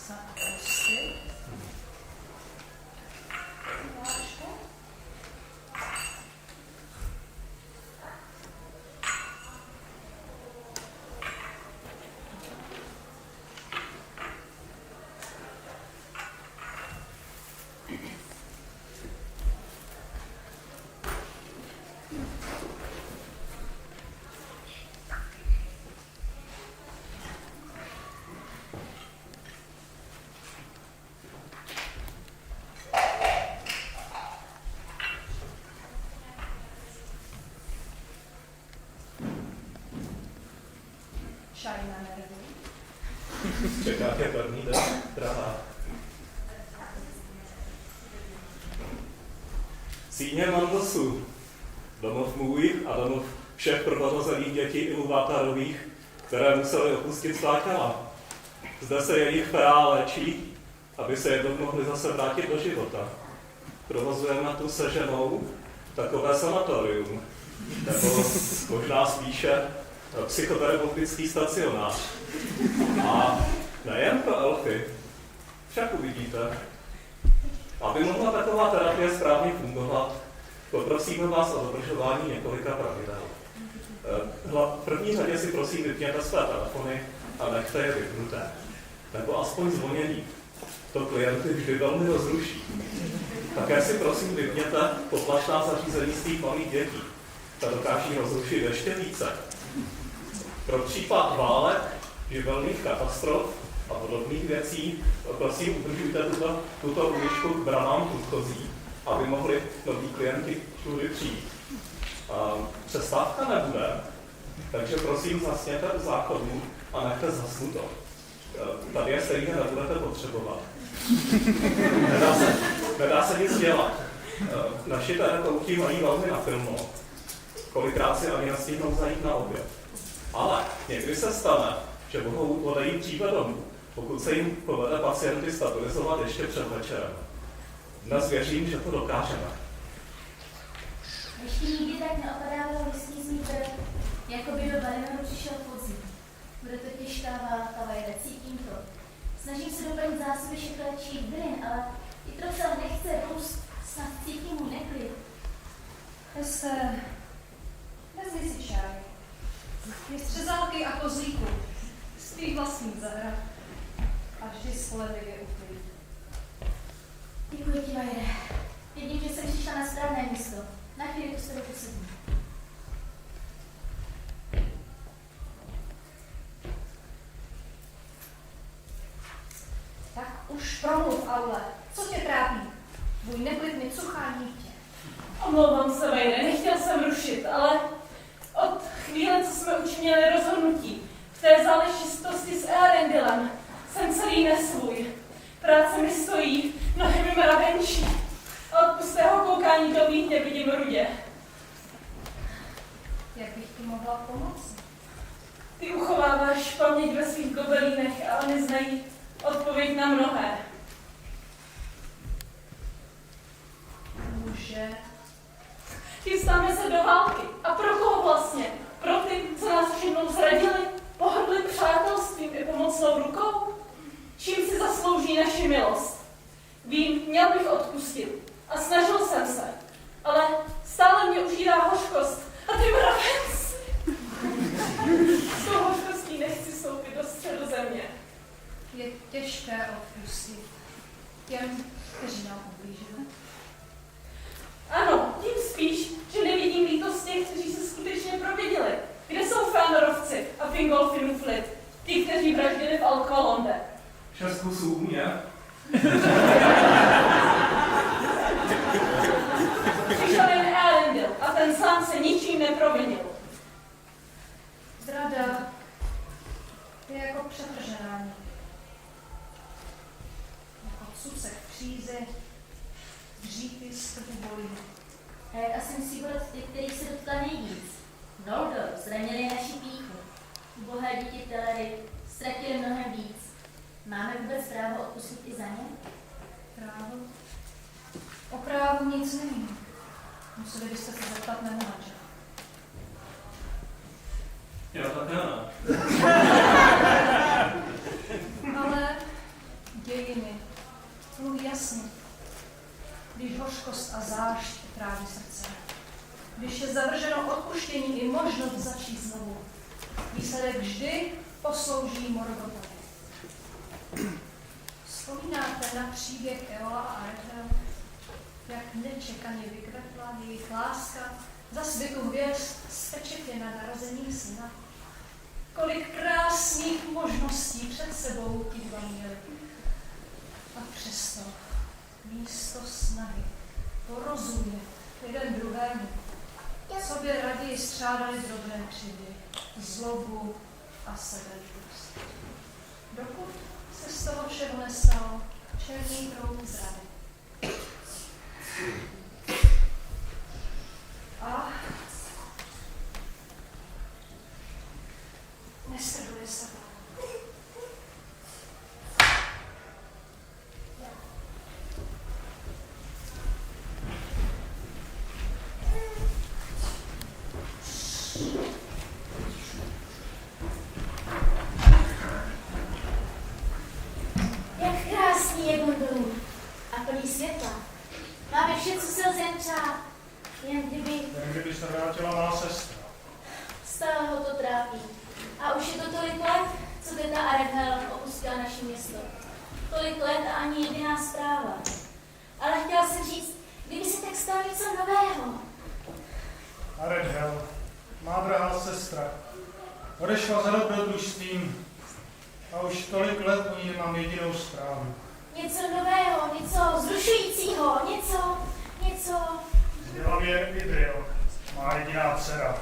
masa a tosty. Čaj na nervy. Čeká tě první den, drahá. Síně Mandosu, domov můj a domov všech prvonarozených dětí Iluvátarových, které museli opustit svá těla. Zde se jejich perá léčí, aby se jednou mohli zase vrátit do života. Provozujeme tu se ženou takové sanatorium, nebo možná spíše psychoterapeutický stacionář. A nejen pro elfy, však uvidíte. Aby mohla taková terapie správně fungovat, poprosíme vás o dodržování několika pravidel. V první řadě si prosím vypněte své telefony a nechte je vypnuté. Nebo aspoň zvonění. To klienty vždy velmi rozruší. Také si prosím vypněte poplašná zařízení svých malých dětí. Ta dokáží rozrušit ještě více. Pro případ válek, živelných katastrof a podobných věcí, prosím, udržujte tuto uličku k branám průchozí, aby mohli noví klienti tudy přijít. Přestávka nebude, takže prosím zasněte u záchodu a nechte zasnuto. Tady je stejně nebudete potřebovat. Nedá se nic dělat. Naši terapeuti mají velmi nafilmo. Kolikrát si ani nestihnou zajít na oběd. Ale někdy se stane, že mohou odejít dříve domů, pokud se jim povede pacienty stabilizovat ještě před večerem. Dnes věřím, že to dokážeme. Ještě nikdy tak neopadával listí z mý krv, jako by do Valinonu přišel podzim. Bude to těžká válka, Vajde, cítím to. Snažím se doplnit zásoby všech léčivých bylin, ale i trocel nechce růst, snad cítím můj neklid. Vezmi si čaj. Je střezálky a kozlíku. Z tvých vlastních zahrad. A vždy spolehlivě uklid. Děkuji ti, Vajde. Vidím, že jsem přišla na správné místo. Na chvíli to s tebou posedím. Tak už promluv, Aule. Co tě trápí? Tvůj neklid mi cuchá nítě. Omlouvám se, Vajde, nechtěl jsem rušit, ale od chvíle, co jsme učinili rozhodnutí v té záležitosti s Earendilem, jsem celý nesvůj. Práce mi stojí mnohem mravenčí a od pustého koukání do vítě vidím rudě. Jak bych ti mohla pomoci? Ty uchováváš paměť ve svých gobelínech, ale neznají odpověď na mnohé. Může. Chystáme se do války. A pro koho vlastně? Pro ty, co nás jednou zradili, pohrdli přátelstvím i pomocnou rukou? Čím si zaslouží naši milost? Vím, měl bych odpustit. A snažil jsem se. Ale stále mě užírá hořkost. A ty mravenci! S tou hořkostí nechci stoupit do středu země. Je těžké odpustit těm, kteří nám ublížili. Ano, tím spíš, že nevidím lítost těch, kteří se skutečně prověděli. Kde jsou Fëanorovci a Fingolfinův lid? Ti, kteří vraždili v Alqualonde. 6 kusů u mě. Přišel jen Earendil a ten sám se ničím neprovinil. Zrada je jako přetržení. Jako cusek v křízi, dřípy z krvu bolí. A jak asi musí být ty, kterých se dotkla nejvíc? Noldor zranili naši pýchu. Ubohé děti Telery ztratili mnohem víc. Máme vůbec právo odpustit i za ně? Právo? O právu nic není. Museli byste se zeptat mého manžela. Já také ne. Ale hořkost a zášť tráví srdce. Když je zavrženo odpuštění i možnost začít znovu, výsledek vždy poslouží Morgotovi. Vzpomínáte na příběh Eola a Arethel, jak nečekaně vykvetla jejich láska za svitu hvězd z pečetě na narození syna? Kolik krásných možností před sebou ti dva měli. A přesto místo snahy porozumět jeden druhému sobě raději střádali drobné křivdy, zlobu a sebelítost. Dokud se z toho všeho nestal černý proud zrady. A nestrhuje se vám. Jak krásný je gondolů a plný světla. Máme vše, co se lze přát. Jen kdyby se vrátila má sestra. stále ho to trápí. A už je to tolik let, co teta Arethel opustila naše město. Tolik let a ani jediná zpráva. Ale chtěla jsem říct, kdyby se tak stalo něco nového. Arethel, má drahá sestra, odešla za dobrodružstvím a už tolik let o ní nemám jedinou zprávu. Něco nového, něco vzrušujícího, něco... Zděla mě Idril, má jediná dcera.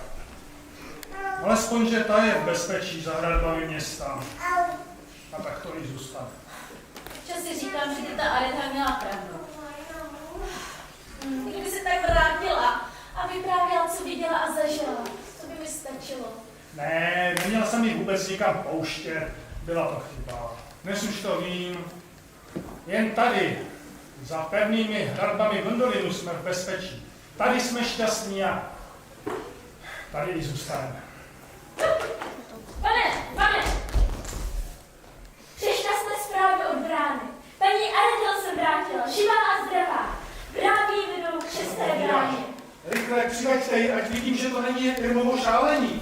Alespoň, že ta je v bezpečí za hradbami města. A tak to jí zůstane. Občas si říkám, že teta Arethel měla pravdu. Kdyby se tak vrátila a vyprávěla, co viděla a zažila, to by mi stačilo. Ne, neměla jsem ji vůbec nikam pouštět. Byla to chyba. Dnes už to vím. Jen tady, za pevnými hradbami Gondolinu jsme v bezpečí. Tady jsme šťastní a tady i zůstaneme. Pane! Přišla jsme zprávy od brány. Paní Arethel se vrátila, živá a zdravá. Vrátí vedou k šesté bráně. Rychle přiveďte ji, ať vidím, že to není Irmovo šálení.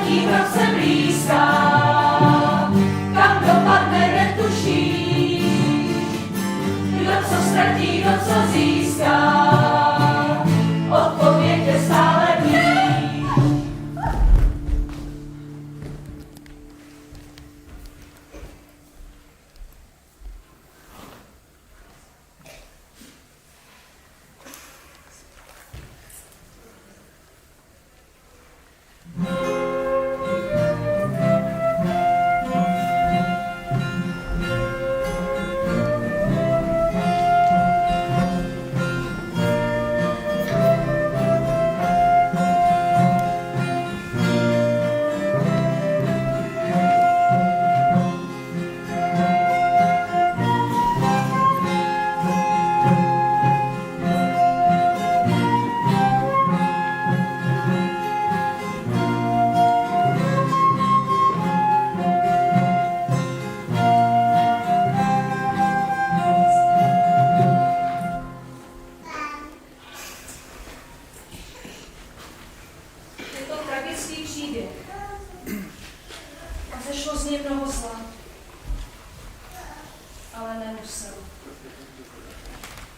třetím roce blízká, kam dopadne netuší, kdo co ztratí, kdo co získá, odpověď je stále v ní.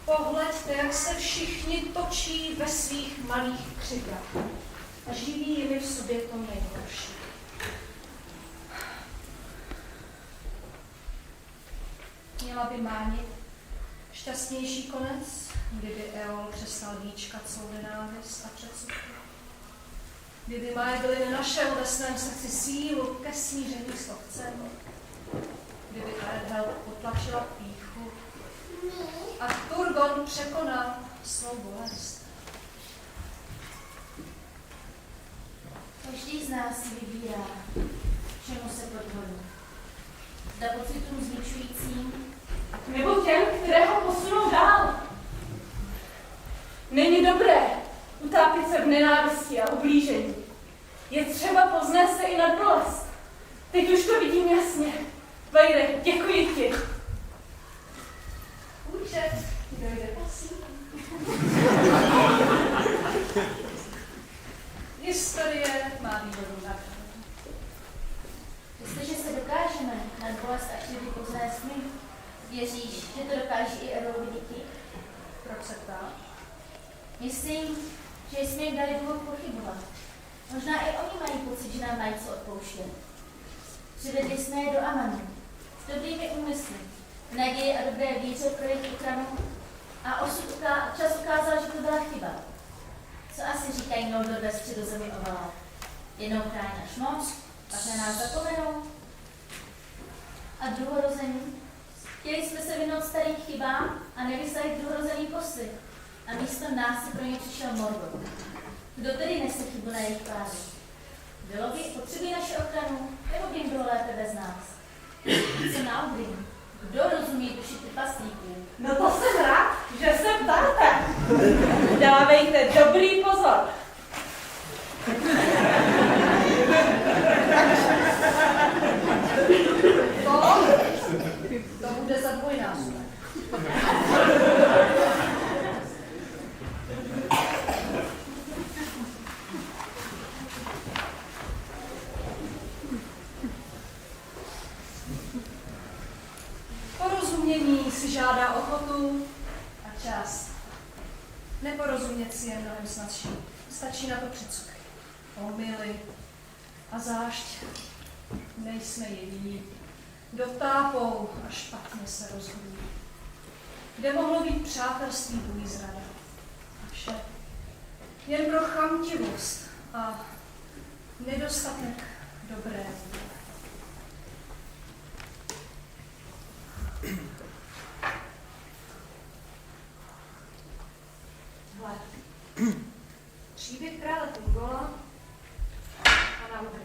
Pohleďte, jak se všichni točí ve svých malých křivách a živí jimi v sobě to nejhorší. Měla by Mánit šťastnější konec, kdyby Eol přestal výčkat svou nenávist a předsudky. Kdyby Maeghlin našel ve svém srdci sílu ke smíření s otcem, kdyby Eredhel potlačila pýchu a Turgon překonal svou bolest. Každý z nás si vybírá, čemu se podvolí. Zda pocitům zničujícím, Nebo těm, které ho posunou dál. Není dobré utápět se v nenávisti a ublížení. Je třeba poznést se i nad bolest. Teď už to vidím jasně. Vejde, děkuji ti. Účet, dojde prosím. Historie má výhodu na krám. přestože se dokážeme nad bolest a křivdy poznést my, věříš, že to dokáží i Eolovi děti? Proč se ptá? Myslím, že jsme jim dali důvod pochybovat. Možná i oni mají pocit, že nám mají co odpouštět. Přivedli jsme je do Amanu s dobrými úmysly, v naději a dobré víře pro jejich ochranu a čas ukázal, že to byla chyba. Co asi říkají Noldor ve Středozemi o Valar? Jednou chrání náš moc, pak na nás zapomenou. A druhorození? Chtěli jsme se vyhnout starým chybám a nevyslali druhorozený postih. A místo nás si pro ně přišel Morgoth. Kdo tedy nese chybu na jejich pláži? Bylo by, potřebují naši ochranu, nebo by jim bylo lépe bez nás? Co na Odrin? Kdo rozumí duši trpaslíků? No to jsem rád, že se ptáte. Dávejte dobrý pozor. To bude za dvojnásobek. Porozumění si žádá ochotu a čas. Neporozumět si je mnohem snadší. Stačí na to předsudky, omyly a zášť. Nejsme jediní. Dotápou a špatně se rozhodují. Kde mohlo být přátelství, bůj zrada. A vše jen pro chamtivost a nedostatek dobré vůle. Hle, příběh krále Tungola a Naudry.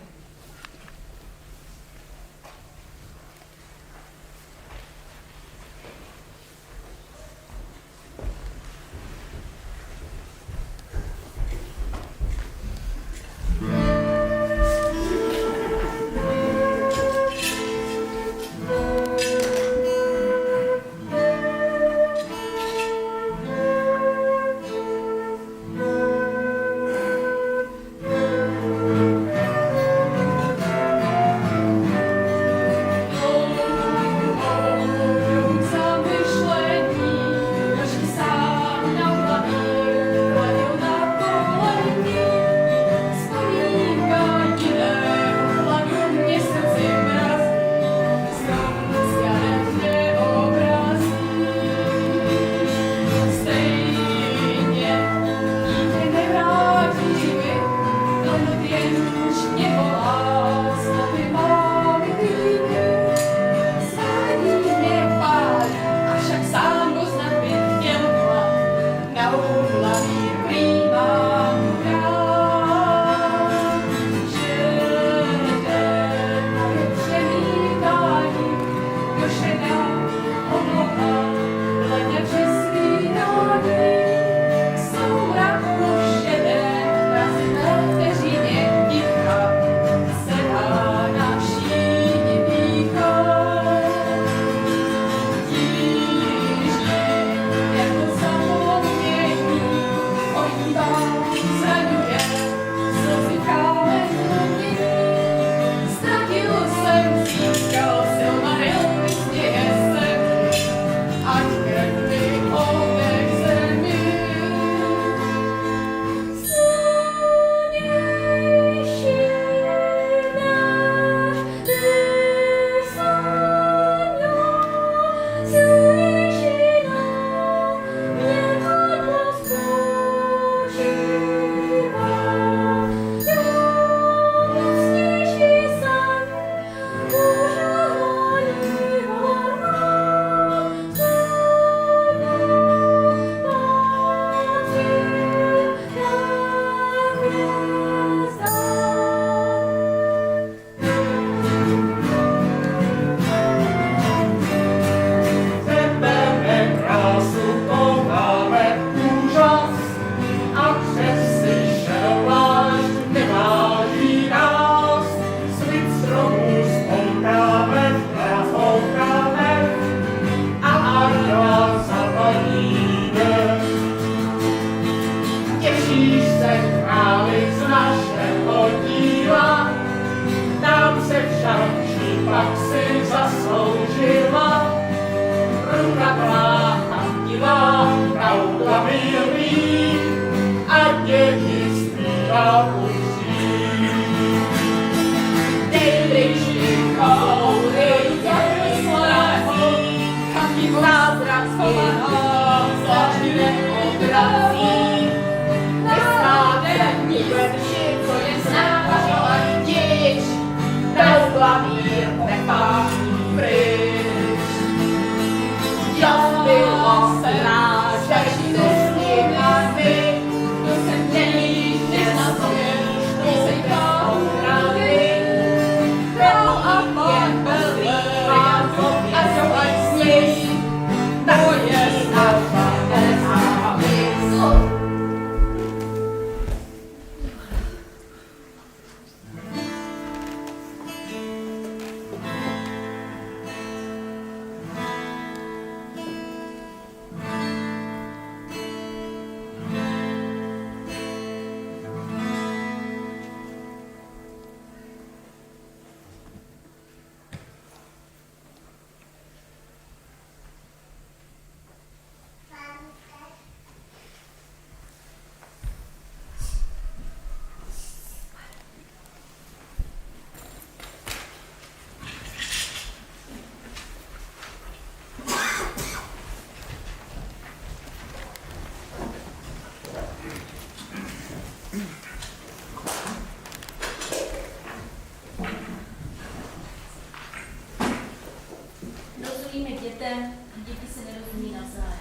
Rozumíme dětem, děti se nerozumí navzájem.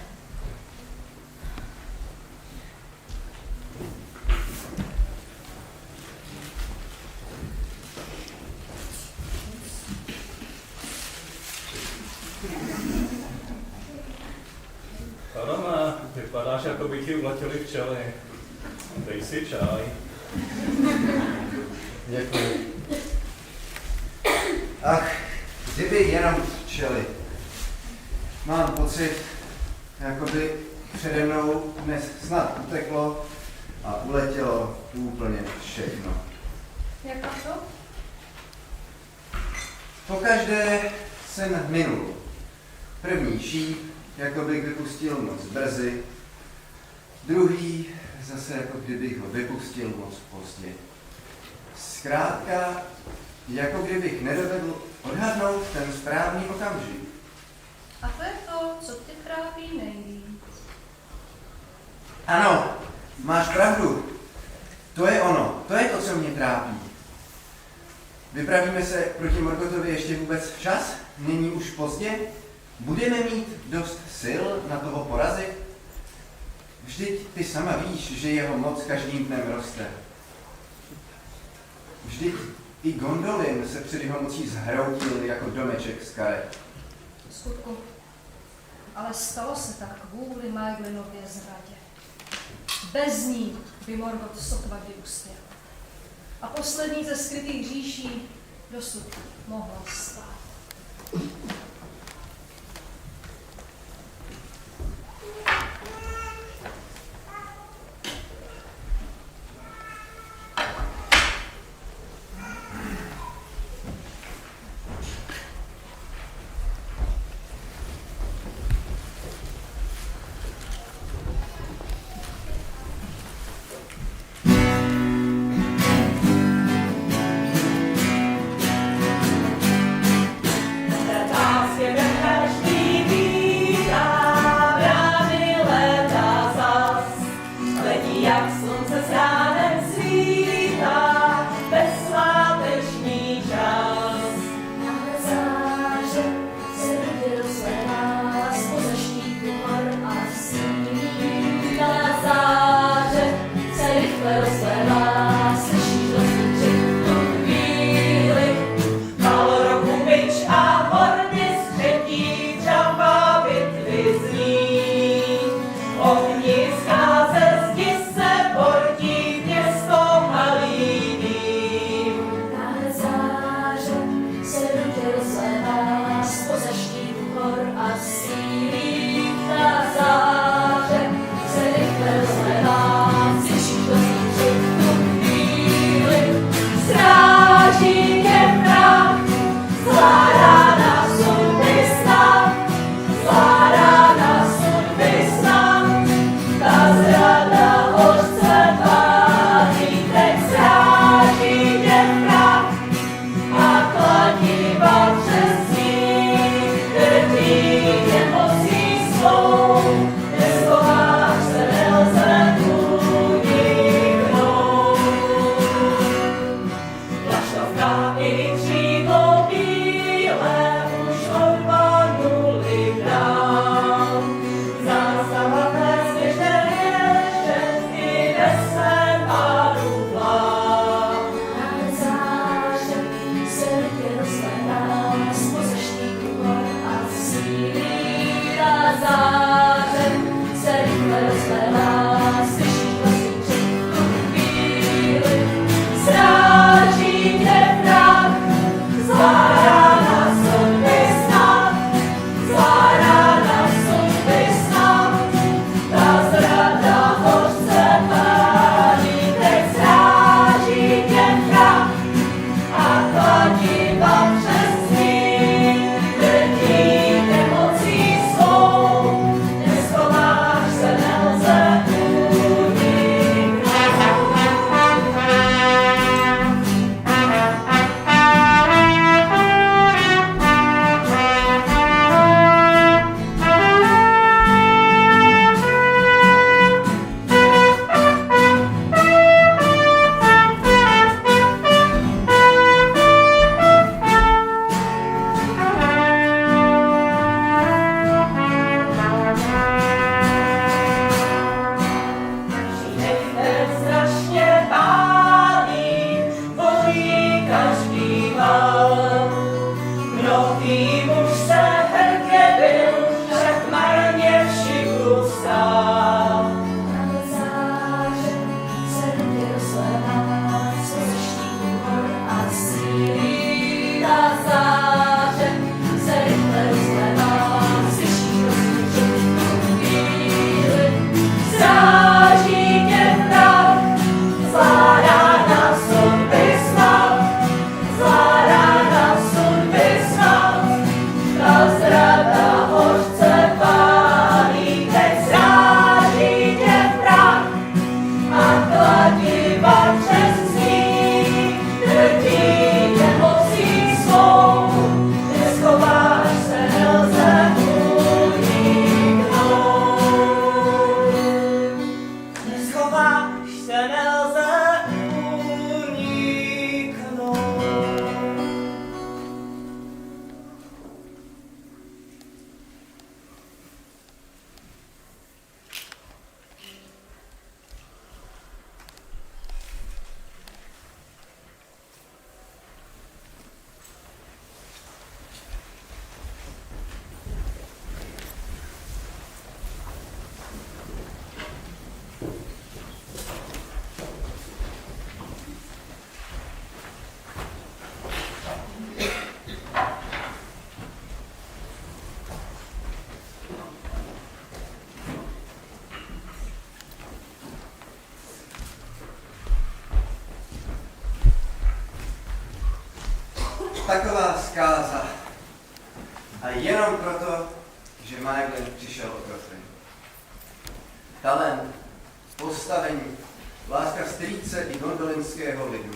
Adame, vypadáš, jako by ti uletěli včely. Dej si čaj. Děkuji. Ach, kdyby jenom včely. Mám pocit, jako by přede mnou dnes snad uteklo a uletělo úplně všechno. Jak to? Pokaždé jsem minul. První šíp, jako bych vypustil moc brzy, druhý zase jako kdybych ho vypustil moc pozdě. Zkrátka, jako kdybych nedovedl odhadnout ten správný okamžik. A to je to, co tě trápí nejvíc. Ano, máš pravdu. To je ono, to je to, co mě trápí. Vypravíme se proti Morgothovi ještě vůbec včas? Není už pozdě? Budeme mít dost sil na toho porazit? Vždyť ty sama víš, že jeho moc každým dnem roste. Vždyť i Gondolin se před jeho mocí zhroutil jako domeček z karet. V skutku. Ale stalo se tak kvůli Maeglinově zradě. Bez ní by Morgoth sotva kdy uspěl. A poslední ze skrytých říší dosud mohla stát. rozlévá, slyšíš lesní křik v tu chvíli. Mal roku bič a hordy střetí, třeba bitvy zní. Ohniska ze zdi se bortí, město halíní. Náhle záře se rudě rozlévá, spoza štítu hor a sílí. Ta záře se rychle rozlévá, slyšíš lesní křik v tu chvíli. Stráží tě mrak, zlá rána sudby sna, zlá rána sudby sna. Ta zrada hořce pálí, teď stráží tě mrak a kladiva přes ní. Drtí tě mocí svou, neschováš se, nelze uniknout. Vlaštovka i křídlo bílé už odvanuly brán. Zástava dnes běžte i ve svém páru vlád. Náhle záře se rudě rozlévá, spoza štítu hor a sílí. Ta záře se rychle rozlévá, slyšíš lesní křik v tu chvíli. Stráží tě mrak, zlá rána sudby sna, zlá rána sudby sna. Ta zrada hořce pálí, teď stráží tě mrak a kladiva přes ní. Drtí tě mocí svou, neschováš se, nelze uniknout. Nech strašně pálí, bojí každý val. Mnohý muž se hrdě byl, však marně v šiku stál. Náhle záře se rudě rozlévá, spoza štítu hor a sílí. Ta záře se rychle rozlévá, slyšíš lesní křik v tu chvíli. Stráží tě mrak, zlá rána sudby sna, zlá rána sudby sna. Ta zrada hořce pálí, teď stráží tě mrak a kladiva přes ní. Drtí tě mocí svou, neschováš se, nelze uniknout. Neschováš se, nelze uniknout. Taková zkáza. A jenom proto, že Magdalene přišel o trofej. Talent, postavení, láska strýce i gondolinského lidu.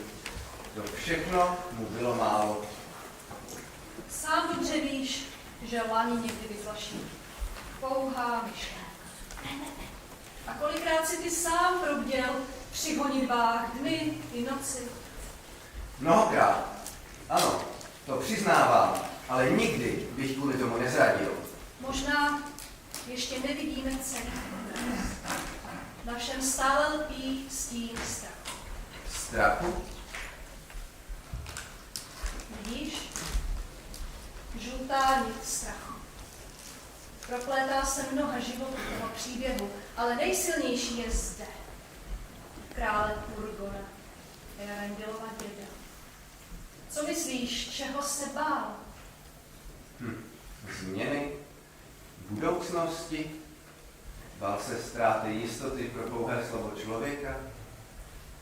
To všechno mu bylo málo. Sám dobře víš, že lani někdy vyzlaší. Pouhá myšlenka. A kolikrát si ty sám probděl při honitbách dny i noci. Mnohokrát. Ano, to přiznávám, ale nikdy bych kvůli tomu nezradil. Možná ještě nevidíme celý. V našem stále lpí stín strachu. Strachu? Vidíš? Žlutá nit strachu. Proplétá se mnoha životů toho příběhu, ale nejsilnější je zde. Krále Turgona, Earendilova děda. Co myslíš, čeho se bál? Změny? Budoucnosti? Bál se ztráty jistoty pro pouhé slovo člověka?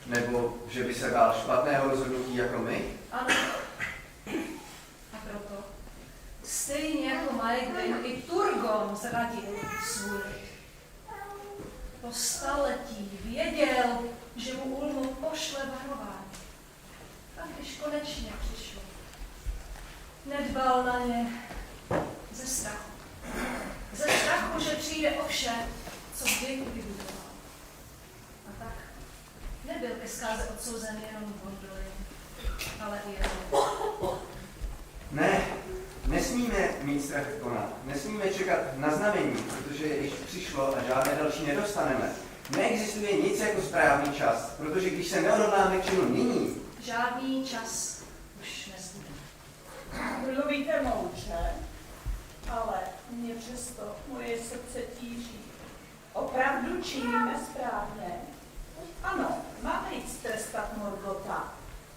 Nebo že by se bál špatného rozhodnutí jako my? Ano. A proto, stejně jako Maegrin, i Turgon zradil svůj lid. Po staletí věděl, že mu Ulmo pošle varování. A když konečně přišlo, nedbal na ně ze strachu. Ze strachu, že přijde o vše, co vždy vybudoval. A tak nebyl ke zkáze odsouzen jenom Gondolin, ale i Elrond. Ne, nesmíme mít strach konat. Nesmíme čekat na znamení, protože již přišlo a žádné další nedostaneme. Neexistuje nic jako správný čas, protože když se neodhodláme k činu nyní, Žádný čas už nezbude. Mluvíte moudře, ale mě přesto moje srdce tíží. Opravdu činíme správně? Ano, máme jít trestat Morgota,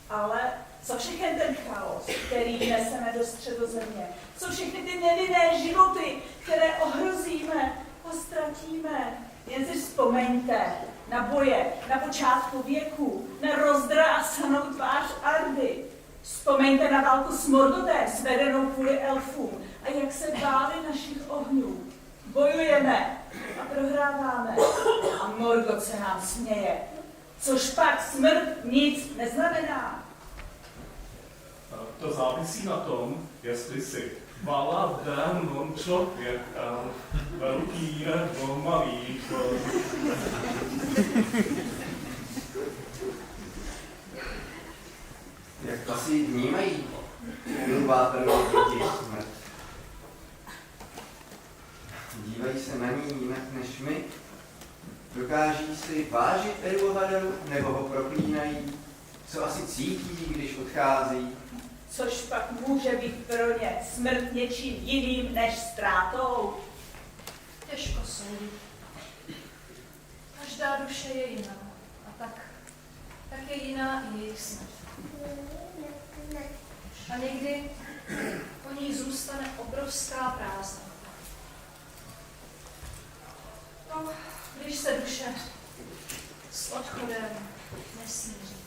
ale co všechny ten chaos, který neseme do Středozemě? Co všechny ty nevinné životy, které ohrozíme a ztratíme? Jen si vzpomeňte na boje na počátku věku, na rozdrásanou tvář Ardy. Vzpomeňte na válku s Morgotem, svedenou kvůli elfům a jak se báli našich ohňů. Bojujeme a prohráváme a Morgot se nám směje. Což pak smrt nic neznamená. To závisí na tom, jestli si Vala démon člověk, velký nebo malý člověk. jak asi vnímají Ilúvatárovi děti smrt. Dívají se na ní jinak než my. Dokáží si vážit Ilúvatáru nebo ho proklínají? Co asi cítí, když odchází? Což pak může být pro ně smrt něčím jiným než ztrátou. Těžko soudit. Každá duše je jiná. A tak je jiná i jejich smrt. A někdy po ní zůstane obrovská prázdnota. No, když se duše s odchodem nesmíří.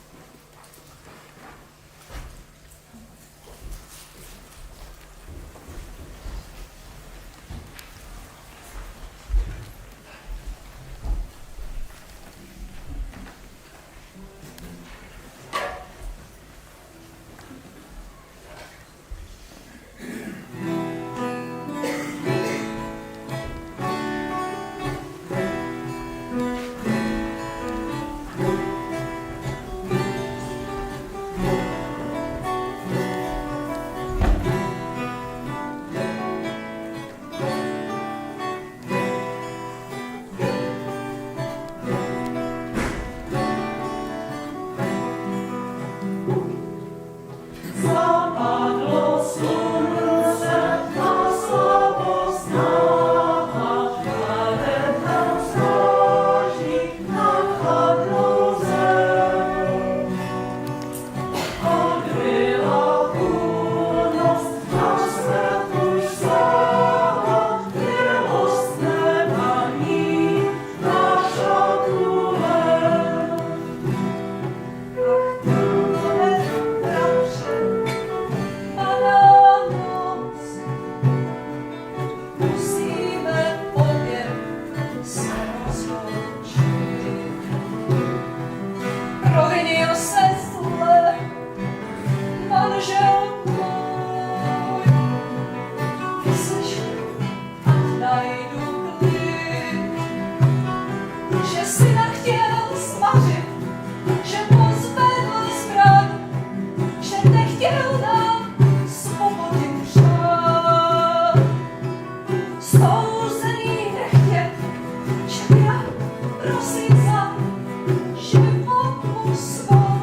Život mu svou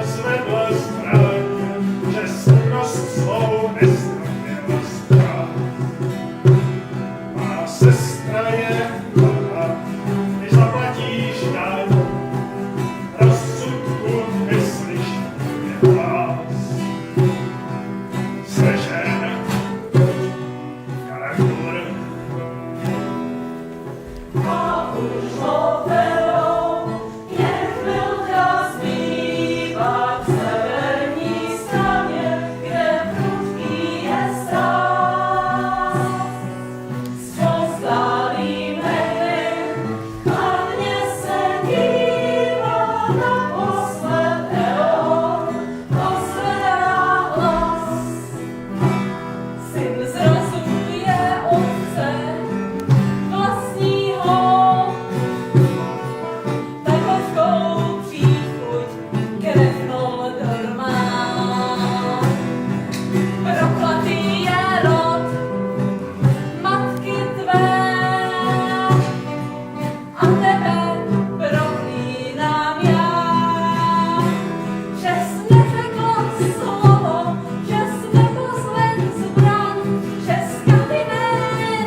zvedl zbraň, čestnost svou neztratila strach. Má sestra je mladá, ty zaplatíš daň, rozsudku vyslyšný je hlas. Slyšen, charakter, A už ho vedou, jen chvilka zbývá k severní straně, kde prudký je stát. S povzdálým hejnem kladně se dívá naposled Eon, pozvedá hlas. Syn zrazuje otce vlastního, tak hořkou příchuť krev Noldor má. Prokletý je rod matky tvé, a tebe proklínám já. Že jsi neřekl slovo, že jsi nepozven zbraň, že jsi Katyné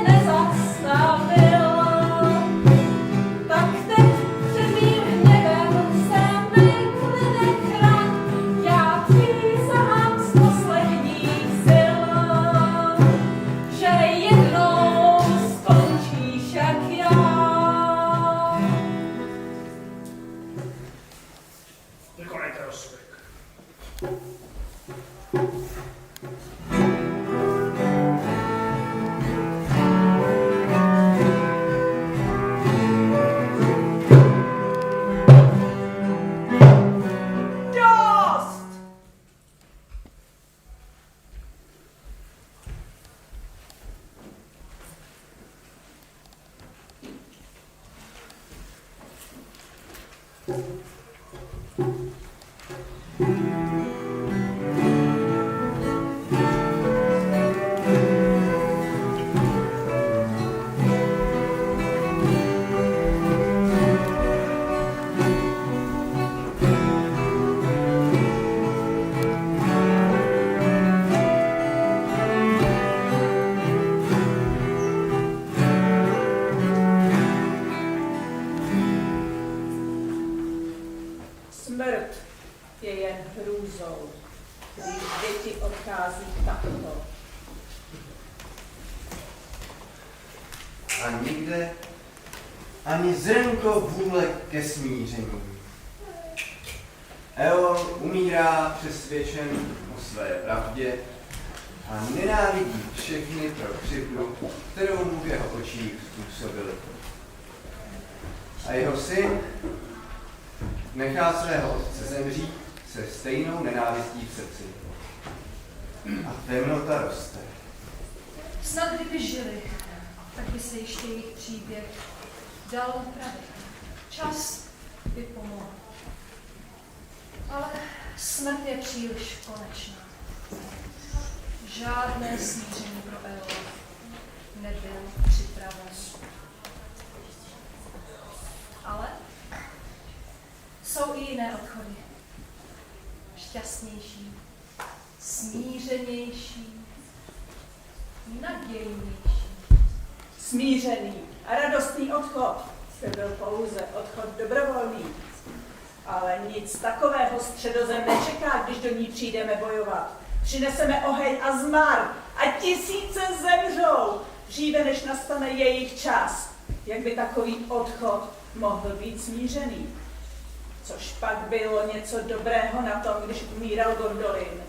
nezastavil. Tak teď před mým hněvem se mykli nechraň, já přísahám z posledních sil, že jednou skončíš jak já. vykonejte rozsudek. Dost! Smrt je jen hrůzou, když děti odchází takto. A nikde ani zrnko vůle ke smíření. Eon umírá přesvědčen o své pravdě a nenávidí všechny pro křivdu, kterou mu v jeho očích způsobili. A jeho syn nechá svého otce zemřít se stejnou nenávistí v srdci. A temnota roste. Snad kdyby žili, tak by se ještě jejich příběh dal upravit. Čas by pomohl. Ale smrt je příliš konečná. Žádné smíření pro Eon nebyl připraven. Ale jsou i jiné odchody. Šťastnější, smířenější, nadějnější. Smířený a radostný odchod by byl pouze odchod dobrovolný. Ale nic takového Středozem nečeká, když do ní přijdeme bojovat. Přineseme oheň a zmar a tisíce zemřou, dříve než nastane jejich čas. Jak by takový odchod mohl být smířený? Což pak bylo něco dobrého na tom, když umíral Gondolin.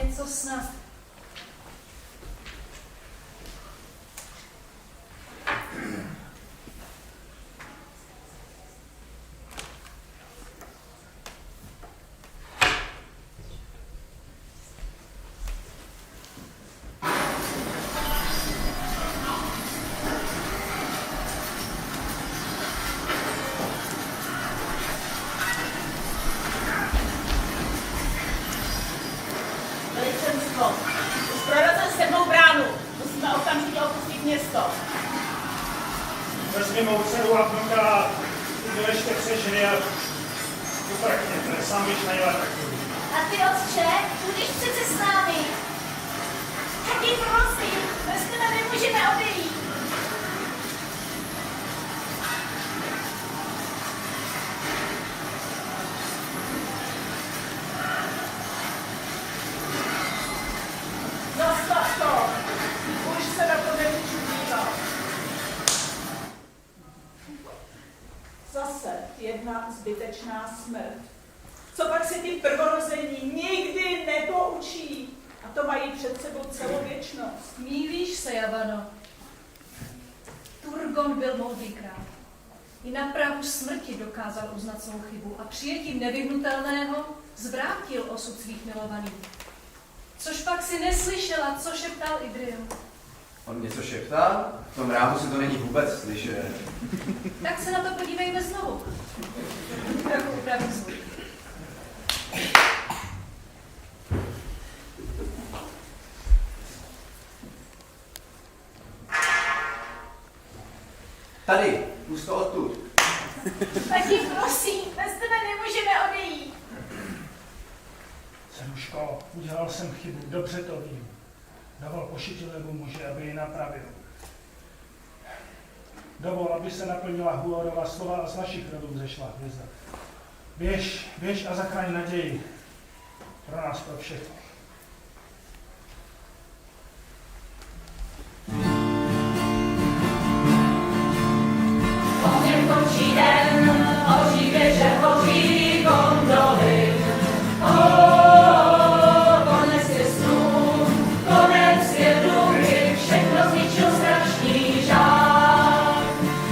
Něco snad. Veličenstvo, už prorazil 7. bránu. Musíme okamžitě opustit město. Vezmi mou dceru a vnuka, kdo ještě přežije. Uprchněte, sám bych nejlépe takový. A ty, otče, budeš přece s námi. Taky prosím, bez tebe nemůžeme odejít. Zastav to! Už se na to nemůžu dívat. Zase jedna zbytečná smrt. Co pak se ti prvorození nikdy nepoučí? A to mají před sebou celou věčnost. Mýlíš se, Javano. Turgon byl moudrý král. I na prahu smrti dokázal uznat svou chybu a přijetím nevyhnutelného zvrátil osud svých milovaných. Což pak si neslyšela, co šeptal Idril. On něco šeptá? V tom rámu se to není vůbec slyšet. Tak se na to podívejme znovu. Trochu upravím zvuk. Tady, pust to odtud. Taky prosím, bez tebe nemůžeme odejít. Senuško, udělal jsem chybu, dobře to vím. Dovol pošetilému muži, aby ji napravil. Dovol, aby se naplnila Huorova slova a z vašich rodů vzešla hvězda. Běž a zachraň naději. Pro nás, pro všechno. Ohněm končí den, hoří věže, hoří gondoly. Konec je snů, konec je dluhy, všechno zničil strašný žár.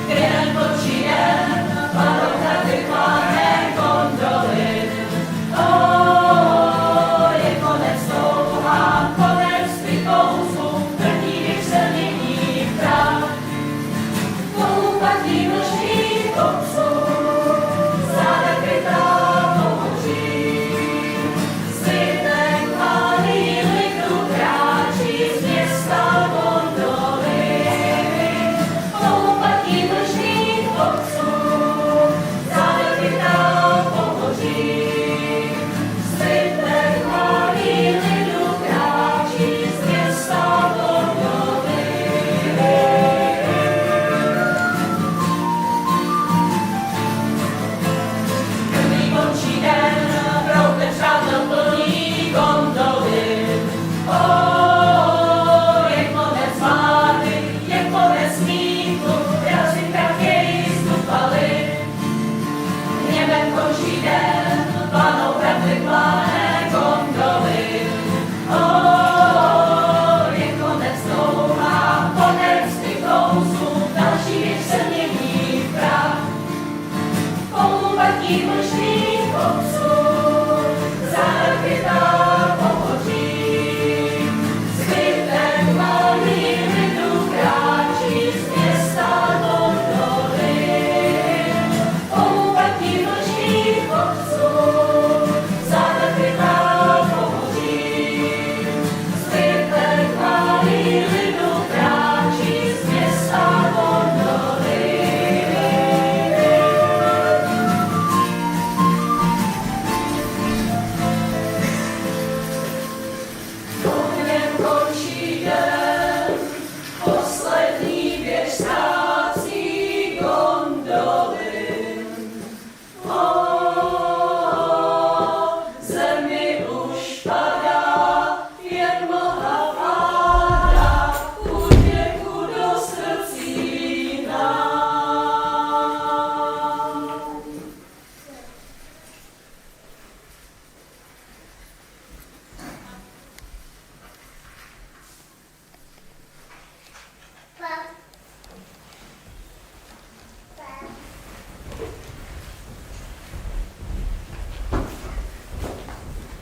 Jeden končí den, padou hradby plánné gondoly. Je konec touhám, konec vykouzlům, první věk se mění v prach. Poupatí mlží kopců, záda krytá pohoří. Zbytek malý lidu kráčí z města gondoly. Poupatí mlží kopců, záda krytá pohoří. Zbytek malý lidu kráčí z města gondoly. První končí den, broutem přátel plní gondoly. Je konec vlády, je konec mýtu, drazy kratěji stupaly. Hněvem končí den, planou hradby plánné gondoly. Je konec touhám, konec vykouzlům, další věk se mění v prach. Poupatí mlžných kopců, záda krytá pohoří. Zbytek malý lidu kráčí z města gondoly. Poupatí mlžných kopců, záda krytá pohoří. Zbytek malý lidu kráčí z města gondoly. Ohněm končí den, poslední běh ztrácí gondoly. Zemi už padá, jen mlha pádá, útěku do srdcí nám.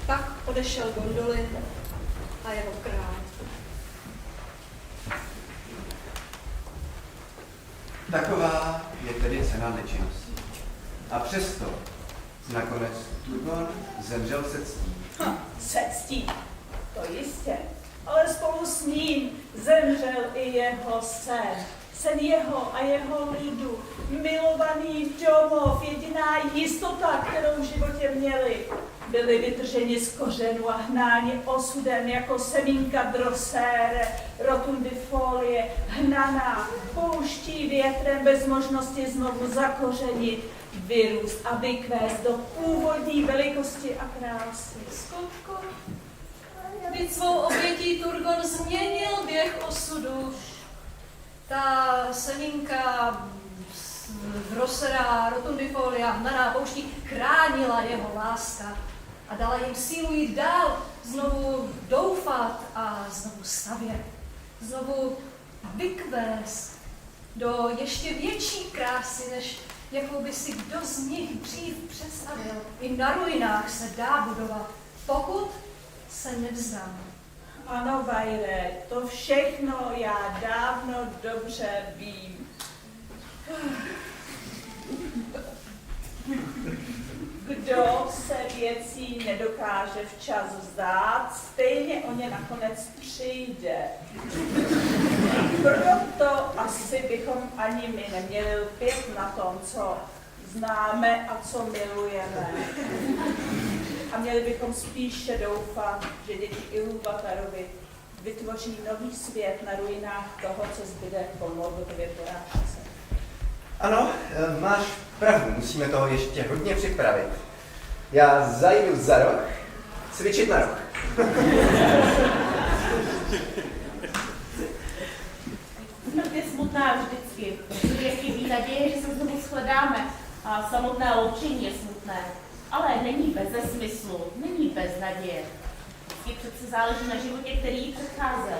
Pak odešel gondoly a jeho král. Taková je tedy cena nečinnosti. A přesto nakonec Turgon zemřel se ctí. Se ctí, to jistě, ale spolu s ním zemřel i jeho sen, sen jeho a jeho lidu, milovaný domov, jediná jistota, kterou v životě měli, byli vytrženi z kořenu a hnáni osudem jako semínka drosére, rotundifolie, hnaná pouští větrem bez možnosti znovu zakořenit, vyrůst a vykvést do původní velikosti a krásy. Skutku, vždyť svou obětí Turgon změnil běh osudu. Ta semínka Drosera, rotundifolia, hnaná pouští chránila jeho láska a dala jim sílu jít dál, znovu doufat a znovu stavět, znovu vykvést do ještě větší krásy, než jakou by si kdo z nich dřív představil. I na ruinách se dá budovat, pokud se nevzdáme. Ano, Vajre, to všechno já dávno dobře vím. Kdo se věcí nedokáže včas vzdát, stejně o ně nakonec přijde. Proto asi bychom ani my neměli lpět na tom, co známe a co milujeme. A měli bychom spíše doufat, že děti Ilúvatarovi vytvoří nový svět na ruinách toho, co zbyde po Morgothově porážce. Ano, máš pravdu, musíme toho ještě hodně připravit. Já zajdu za roh, cvičit na roh. Smrt je smutná vždycky, protože chybí naděje, že se znovu shledáme a samotné loučení je smutné. Ale není bez smyslu, není bez naděje. Vždycky přece záleží na životě, který jí předcházel.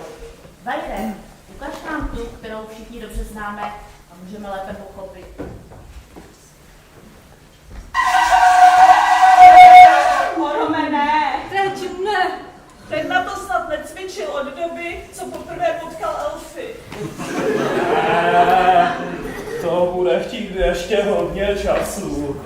Vajre, ukaž nám tu, kterou všichni dobře známe a můžeme lépe pochopit. Moromene! Teď ne! Ten na to snad necvičil od doby, co poprvé potkal elfy. To bude chtít ještě hodně času.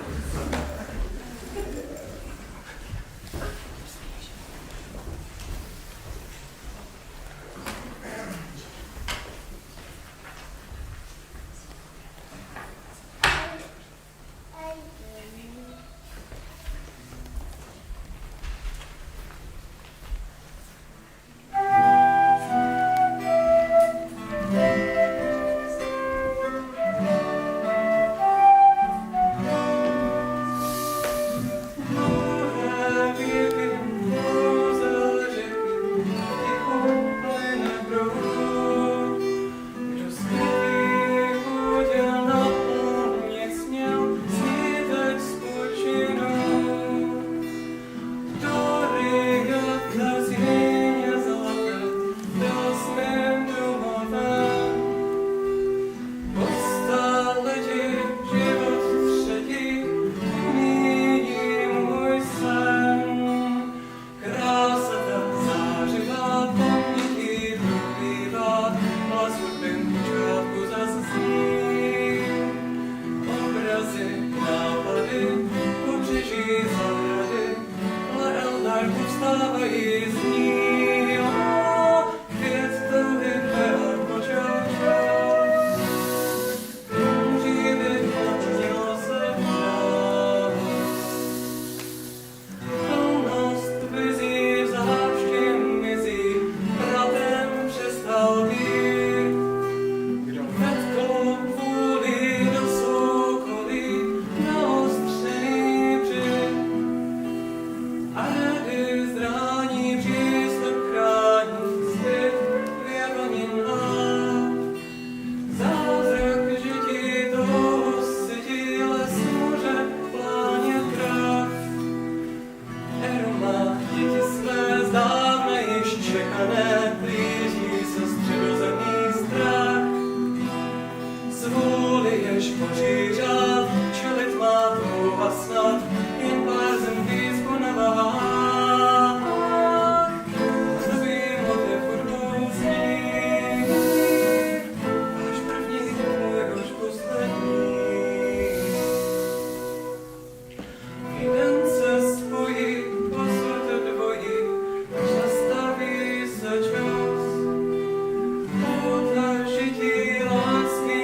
Lásky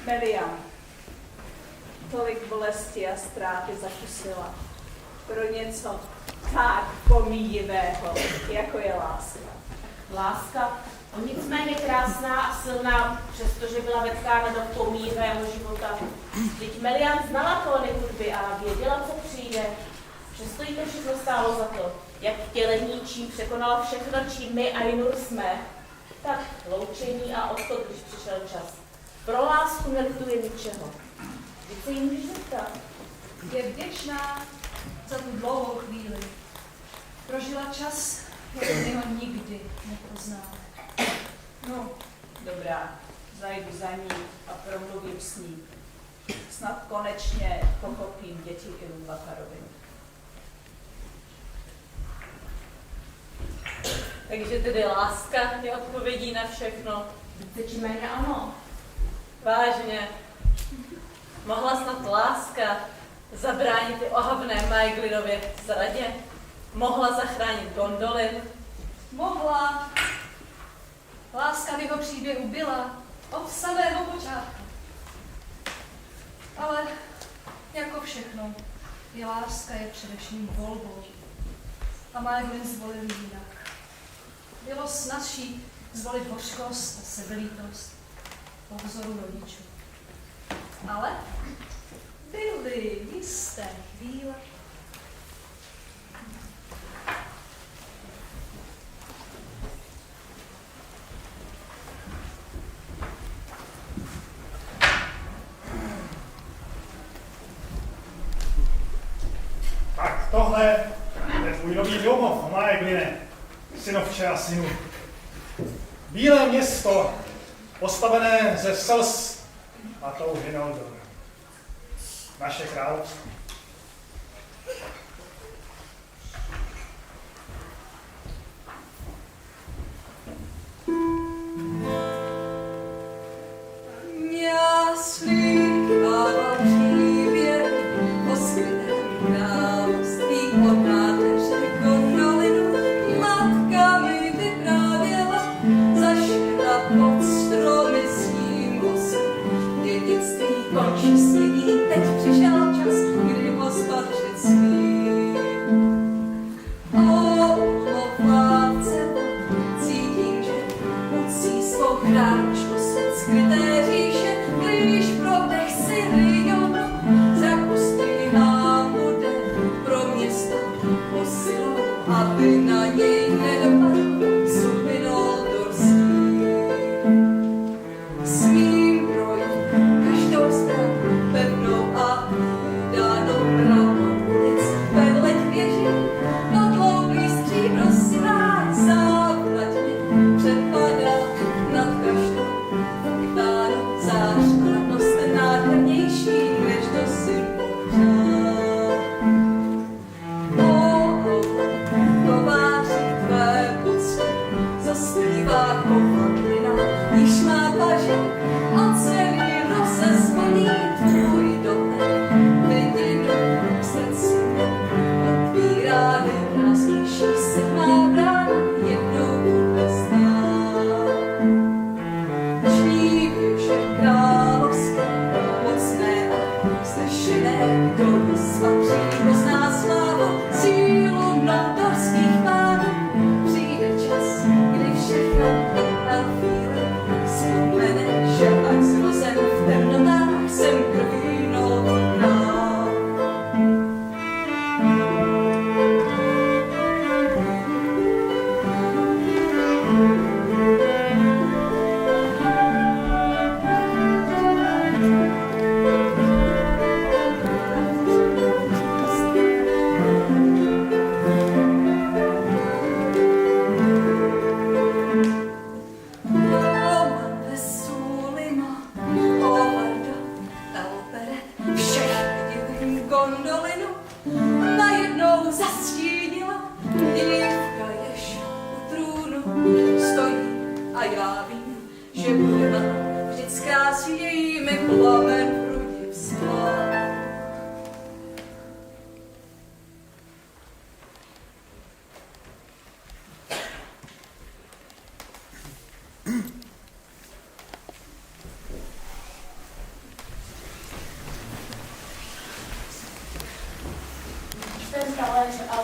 Melian, tolik bolesti a ztráty zakusila pro něco tak pomíjivého, jako je láska. Láska, nicméně krásná a silná, přestože byla vetkána do pomíjivého života. Vždyť Melian znala tóny hudby a věděla, co přijde. Přesto jí to všechno stálo za to, jak vtělení, čím překonala všechno, čím my Ainur jsme. Tak loučení a odchod, když přišel čas. Pro lásku nelituje ničeho. Vždyť se jí můžeš zeptat. Je vděčná za tu dlouhou chvíli. Prožila čas, jak my ho nikdy nepoznáme. No, dobrá, zajdu za ní a promluvím s ní. Snad konečně pochopím děti Ilúvatárovi. Takže tedy láska je odpovědí na všechno. Víceméně ano. Vážně. Mohla snad láska zabránit ty ohavné Maeglinově zradě? Mohla zachránit Gondolin? Mohla. Láska v jeho příběhu byla od samého počátku. Ale jako všechno, i láska je především volbou. A Maeglin zvolil jinak. Bylo snazší zvolit hořkost a sebelítost po vzoru rodičů. Ale byly jisté chvíle, Tak tohle je tvůj nový domov, Maegline, synovče a synu. Bílé město, postavené ze slz a touhy Noldor. Naše království. Já slýchávám příběh o skvělém království od máteře Gondolinu. Matka mi vyprávěla, zašla pod stromy s tím osem. Dědictví končí snění, teď přišel čas, kdy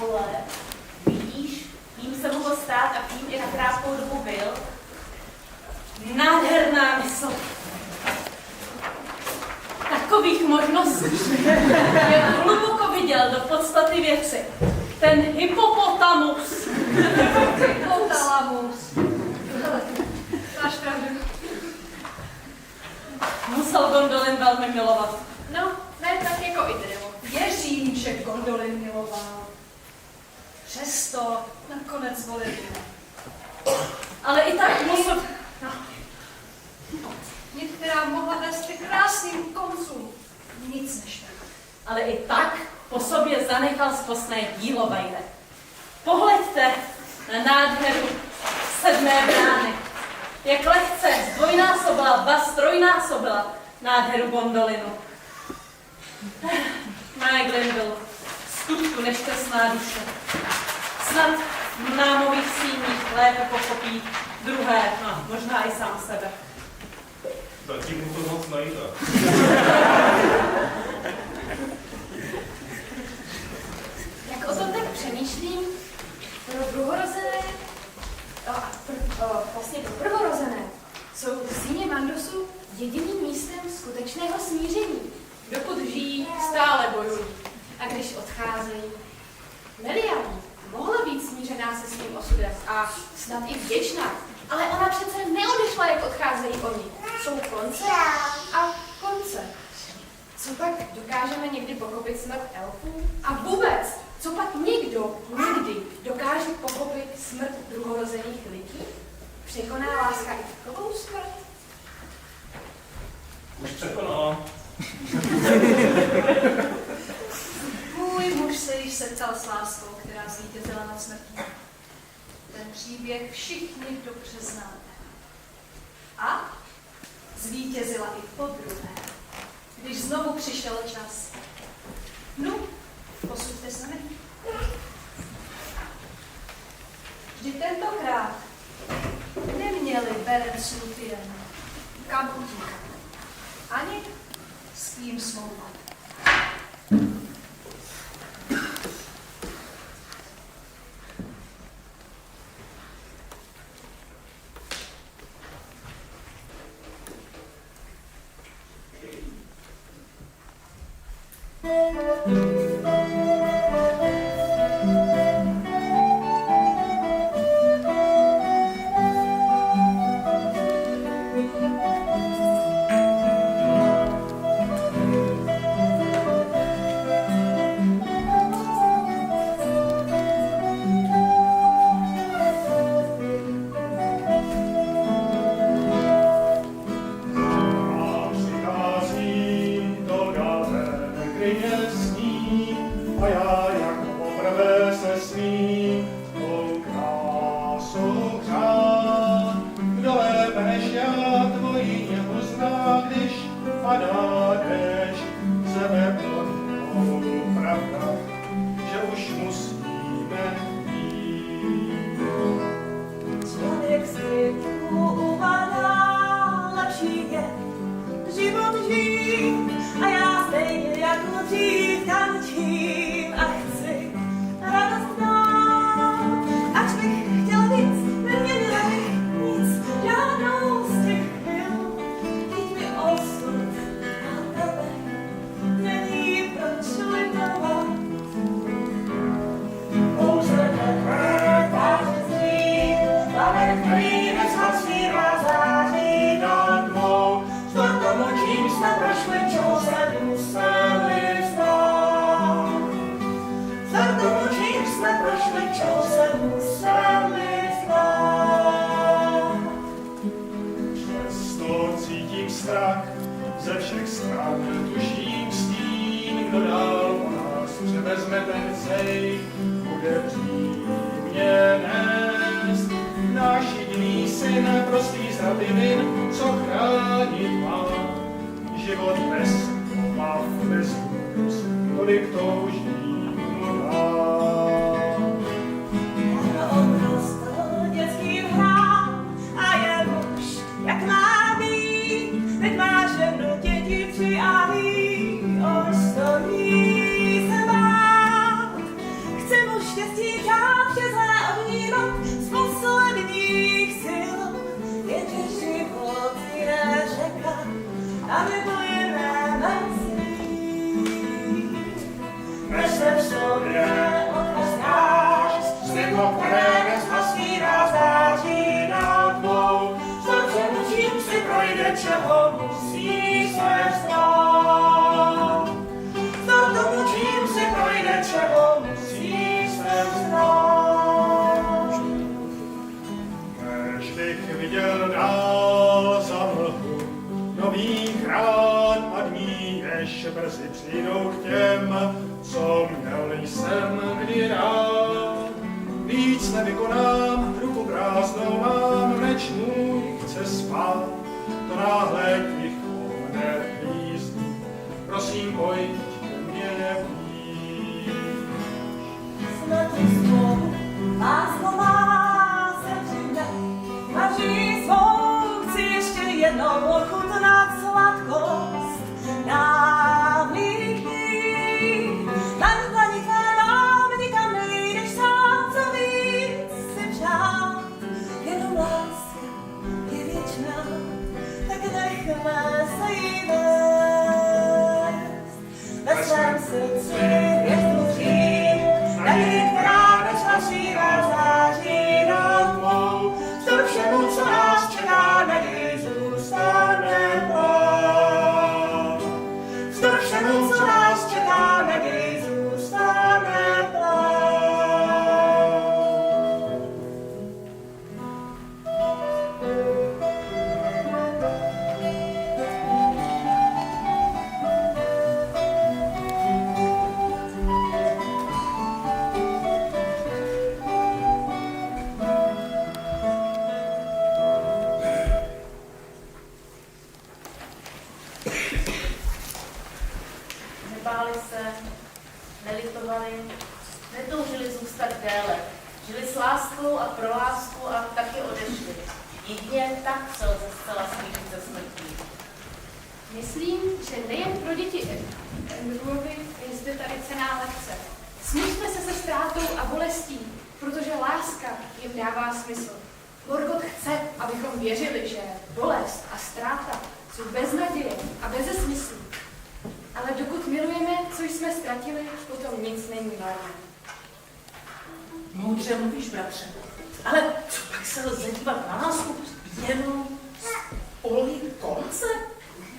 Paule, vidíš, kým se mohl stát a kým i na krátkou dobu byl? Nádherná mysl. Takových možností. Jak hluboko viděl do podstaty věci. Ten hypopotamus. Hypotalamus. Máš pravdu. Musel Gondolin velmi milovat. No, ne tak jako Idril. Věřím, že Gondolin miloval. Přesto nakonec volil. Ale i tak musel... Nit, která mohla vést ke krásným koncům. Nic než tak. Ale i tak po sobě zanechal zkostné dílo, Vajde. Pohleďte na nádheru 7. brány. Jak lehce zdvojnásobila, ba strojnásobila nádheru Gondolinu. Maeglin byl skutku nešťastná duše. Snad v námových síních lépe pochopí druhé, no, možná i sám sebe. Zatím mu to moc nejde. Jak o tom tak přemýšlím, pro druhorozené, vlastně pro prvorozené, jsou síně Mandosu jediným místem skutečného smíření. Dokud žijí, stále bojují. A když odcházejí, Melian mohla být smířená se svým osudem a snad i vděčná, ale ona přece neodešla, jak odcházejí oni. Jsou konce a konce. Co pak dokážeme někdy pochopit smrt elfů? A vůbec, co pak někdo nikdy dokáže pochopit smrt druhorozených lidí? Překoná láska i takovou smrt? Už překonala. Můj muž se již setkal s láskou, která zvítězila nad smrtí. Ten příběh všichni dobře znáte. A zvítězila i podruhé, když znovu přišel čas. No, posuďte se mi. Vždy tentokrát neměli Beren s Lúthien kam utíkat, ani s kým smlouvat. Chce muž které nezhasírá září nad tmou. Srdcem učím si projde, čeho musí se stát. Srdcem učím si projde, čeho musí se stát. Než bych viděl dál za mlhu nový krát a dní, jež brzy přijdou k těm, co měl jsem kdy rád. Víc nevykonám, ruku prázdnou mám, než můj chce spát. To náhle ticho neplízní, prosím pojď ke mně blíž. Smrti svou, lásku má se přijde, maří svou, chci ještě jednou ochutnat sladkost dávných dní. Na dlani tvé mám, nikam nejdeš sám, co víc si přál. Jenom láska je věčná, tak nechme se jí vést. Ve svém srdci hvězdu dřím, naději, která nezhasírá září nad tmou. Vzdor všemu, co nás čeká, naději zůstane plán. Vzdor všemu, co nás čeká, naději zůstane plán. Nebáli se, nelitovali, netoužili zůstat déle. Žili s láskou a pro lásku a taky odešli. Jedině tak se lze zcela smířit se smrtí. Myslím, že nejen pro děti Andrewovi je zde tady cenná lekce. Smířme se se ztrátou a bolestí, protože láska jim dává smysl. Morgoth chce, abychom věřili, že bolest a ztráta jsou bez naděje a beze smyslu. Ale dokud milujeme, co jsme ztratili, potom nic není marné. Moudře mluvíš, bratře. Ale co pak se lze dívat na lásku jenom z pohledu konce?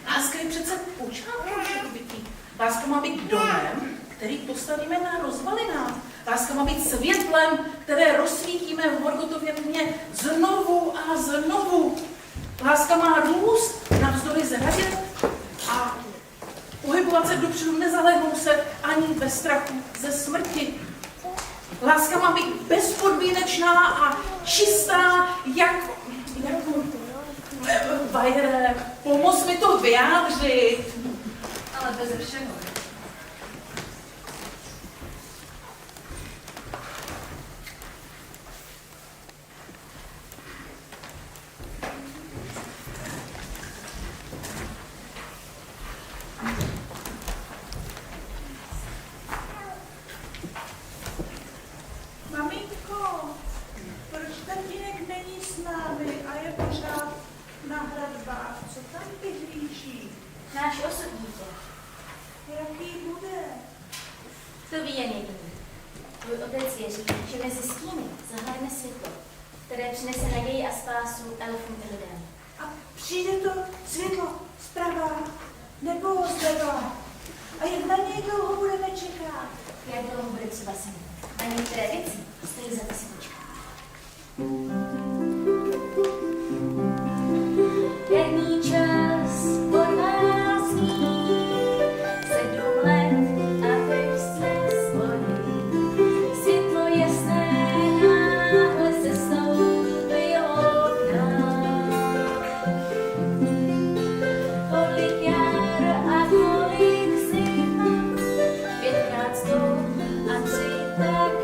Láska je přece počátek našeho bytí. Láska má být domem, který postavíme na rozvalinách. Láska má být světlem, které rozsvítíme v Morgothově tmě znovu a znovu. Láska má růst navzdory zradě a pohybovat se dopředu, nezalehnout se ani bez strachu ze smrti. Láska má být bezpodmínečná a čistá, jako Vajere, pomoz mi to vyjádřit. Ale beze všeho. Maminko, proč tatínek není s námi a je pořád na hradbách? Co tam vyhlíží? Náš osud, dítě. Jaký bude? To ví jen jediný. Tvůj otec věří, že mezi stíny zahlédne světlo, které přinese naději a spásu elfům i lidem. A přijde to světlo zprava nebo zleva? A jen na něj dlouho budeme čekat. Jak dlouho bude třeba sami. A některé věci stojí za to si počkat. Jarní čas od vás sní, 7 let a teď jsme spojení. Světlo jasné náhle se stoupilo k nám. Kolik jar a kolik zim, 5krát 100 a 3 tak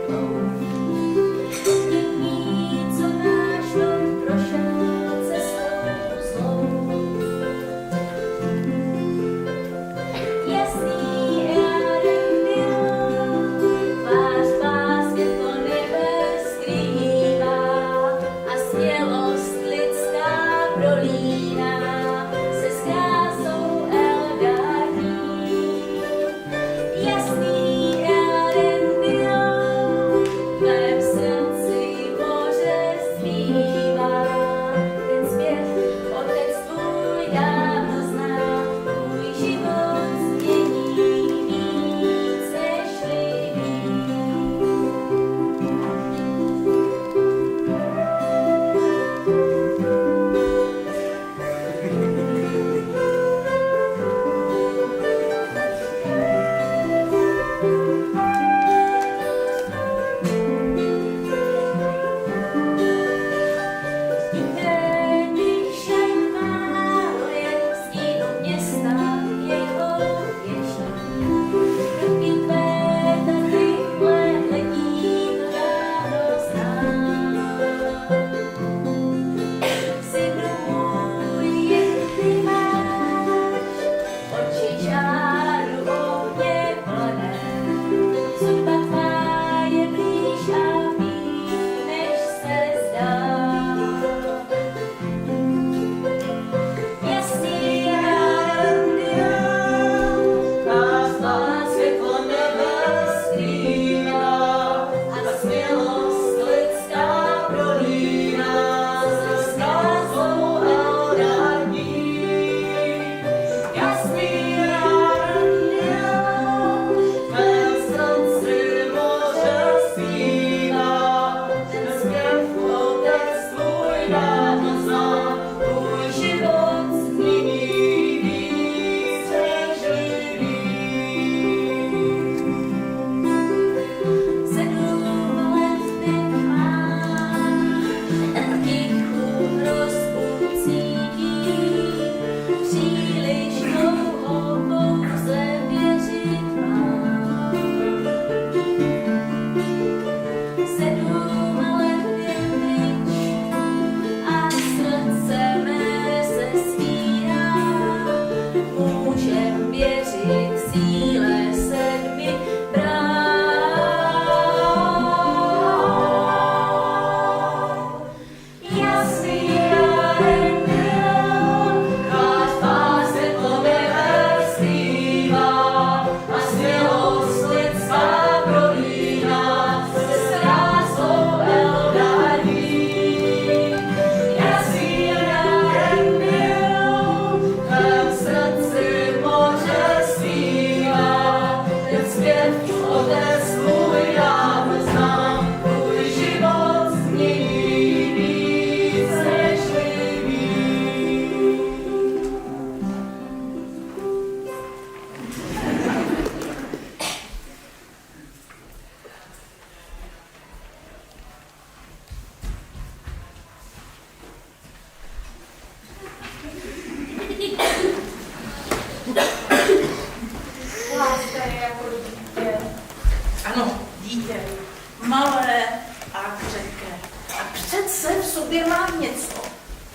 Přece v sobě mám něco,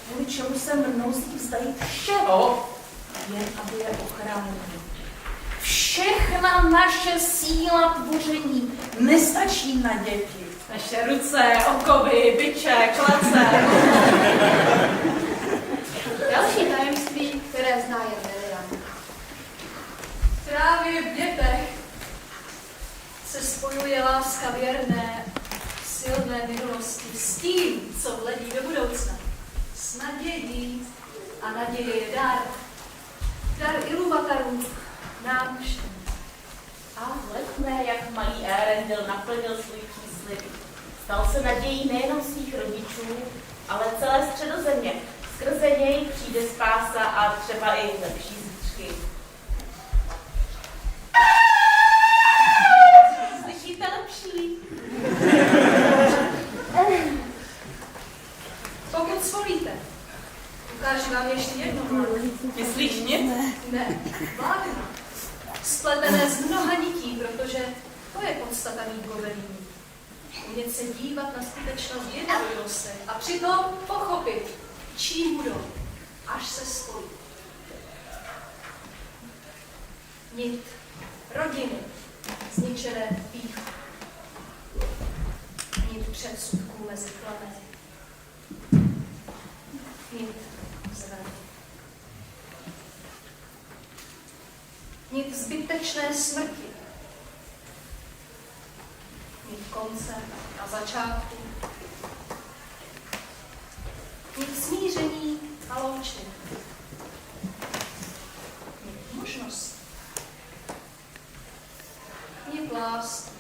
kvůli čemu se mnozí vzdají všeho, jen aby je ochránili. Všechna naše síla tvoření nestačí na děti. Naše ruce, okovy, biče, klece. Další tajemství, které zná jen Lilian. Právě v dětech se spojuje láska věrné, silné minulosti s tím, co hledí do budoucna. S nadějí. A naděje je dar. Dar Iluvatarů nám všem. A letné, jak malý Erendil naplnil svůj příslib. Stal se nadějí nejenom svých rodičů, ale celé Středozemě. Skrze něj přijde spása a třeba i lepší zítřky. Slyšíte lepší? Pokud svolíte, ukážu vám ještě jedno vládnu. Myslíš nic? Ne, vládnu. Spletené z mnoha nití, protože to je podstata mít govelíní. Umět se dívat na skutečnost v jednotlivostech a přitom pochopit, čím budou, až se spojí. Nit rodiny, zničené pýchu. Nit předsudků mezi plameny. Nit zrady. Nit zbytečné smrti. Nit konce a začátku. Nit smíření a loučení. Nit možnost. Nit lásky.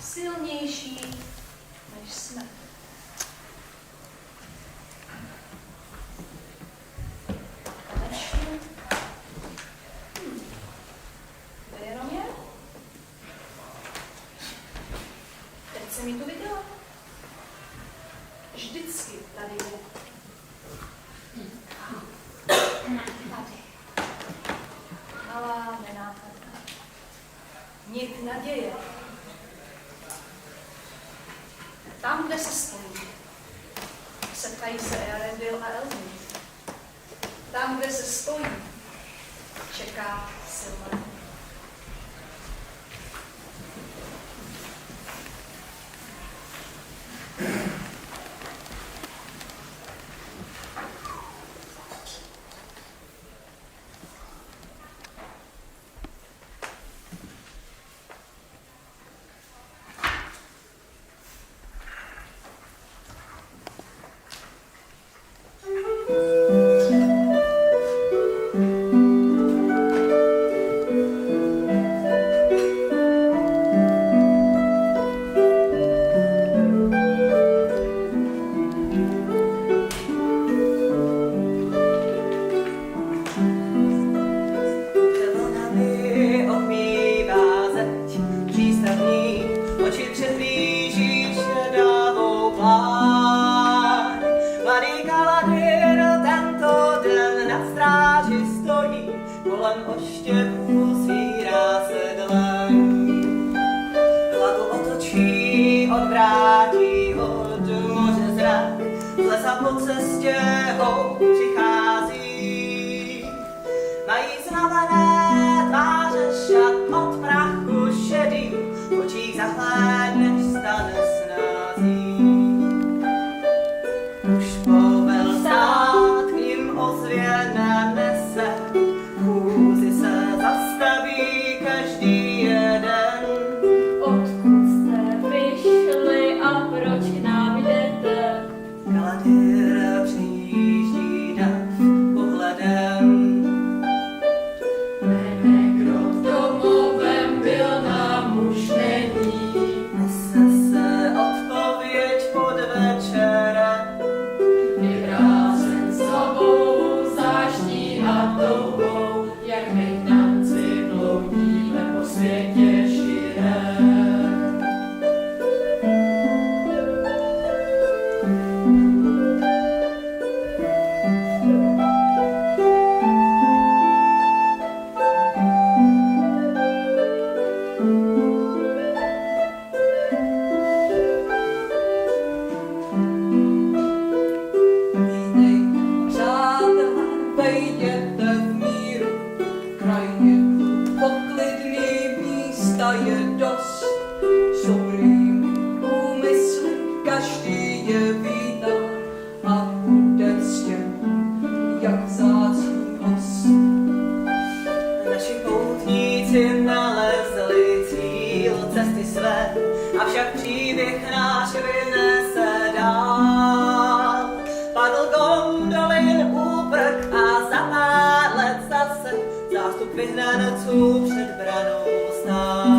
Silnější než smrt. Konečně. Kde jenom je? Teď jsem ji tu viděla. Vždycky tady je. Tady. Malá, nenápadná. Nit naděje. Tam, kde se spojí, setkají se Earendil a Elwin. Tam, kde se spojí, čeká Silmaril. nosu před branou stát.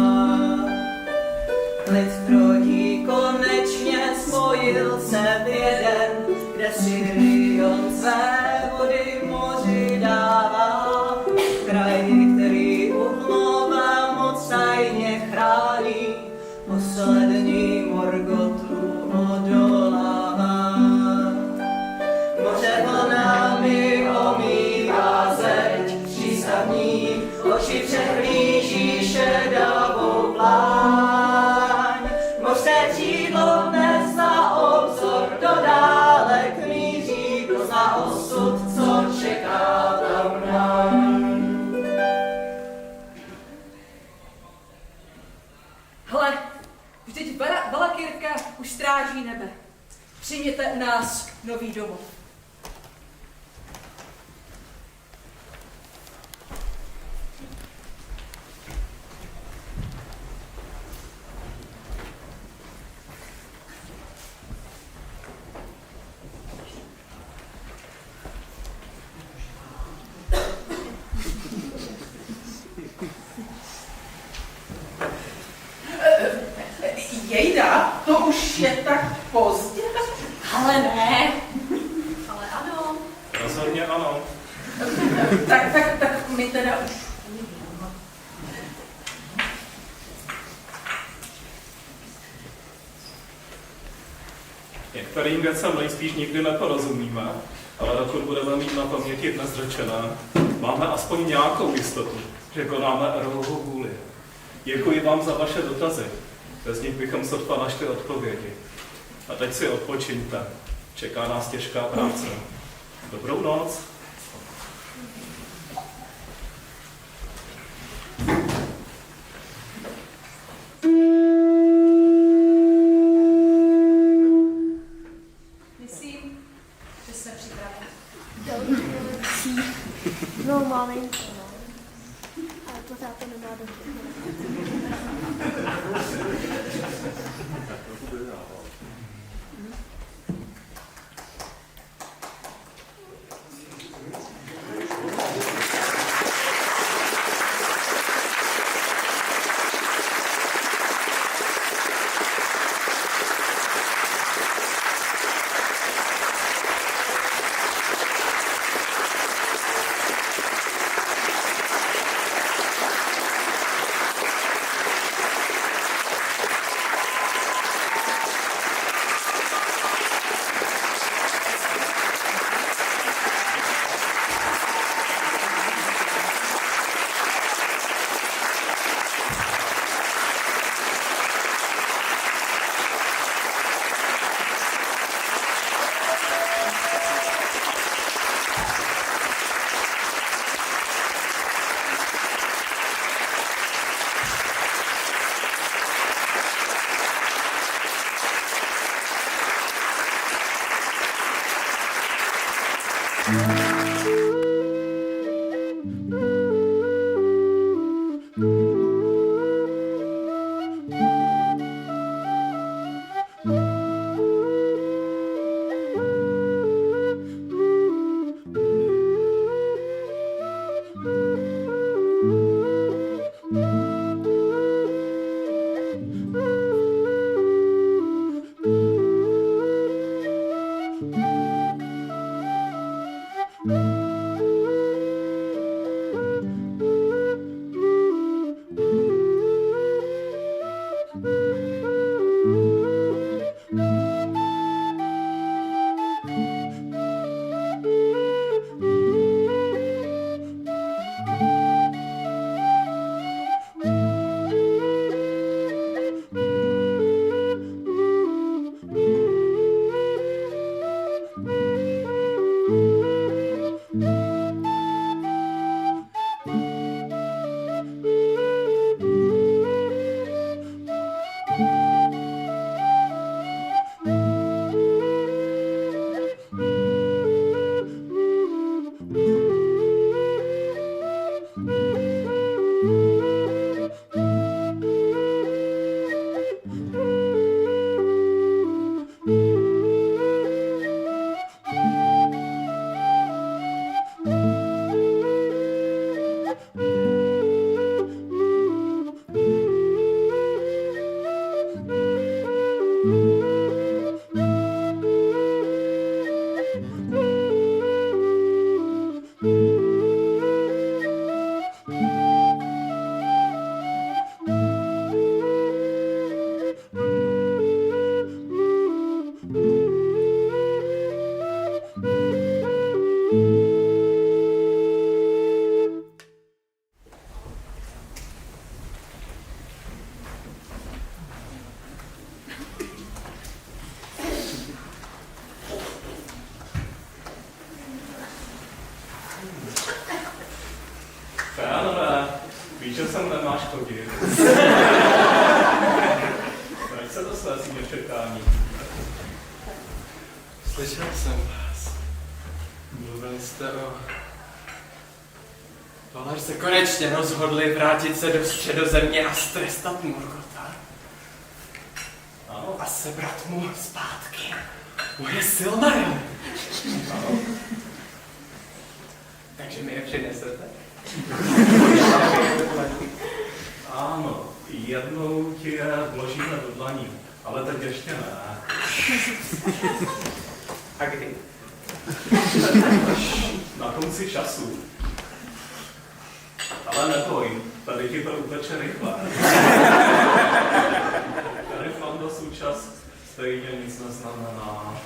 Lid trojí konečně spojil se v jeden, kde Sirion své vody moři dává. Kraj, který Uhlova moc tajně chrání, poslední Morgotu odolává. Moře vlnami omývá zeď přístavní, oči přehlíží šedavou pláň. Mořské křídlo nezná obzor, do dálek míří, kdo zná osud, co čeká tam nám. Hle, vždyť Valakyrka už stráží nebe. Přijměte u nás nový domov. Jejda, to už je tak pozdě. Ale ne. Ale ano. Rozhodně ano. Tak my teda už. Některým věcem nejspíš nikdy neporozumíme, ale dokud budeme mít na paměti dnes řečené, máme aspoň nějakou jistotu, že konáme Erovovu vůli. Děkuji vám za vaše dotazy. Bez nich bychom sotva našli odpovědi. A teď si odpočiňte. Čeká nás těžká práce. Dobrou noc. Myslím, že jsme připraveni. No, malinko, no. Ale pořád to nemá dobře. slyšel jsem vás. Mluvili jste o... Tohle se konečně rozhodli vrátit se do Středozemě a strestat Morgota. Ano. A sebrat mu zpátky moje Silmarily. Takže mi je přinesete? Ano, jednou ti je vložíme do dlaní, ale teď ještě ne. A kdy? Až na konci času. Ale neboj, tady ti to uteče rychle. Tady v Fandosu čas stejně nic neznamená.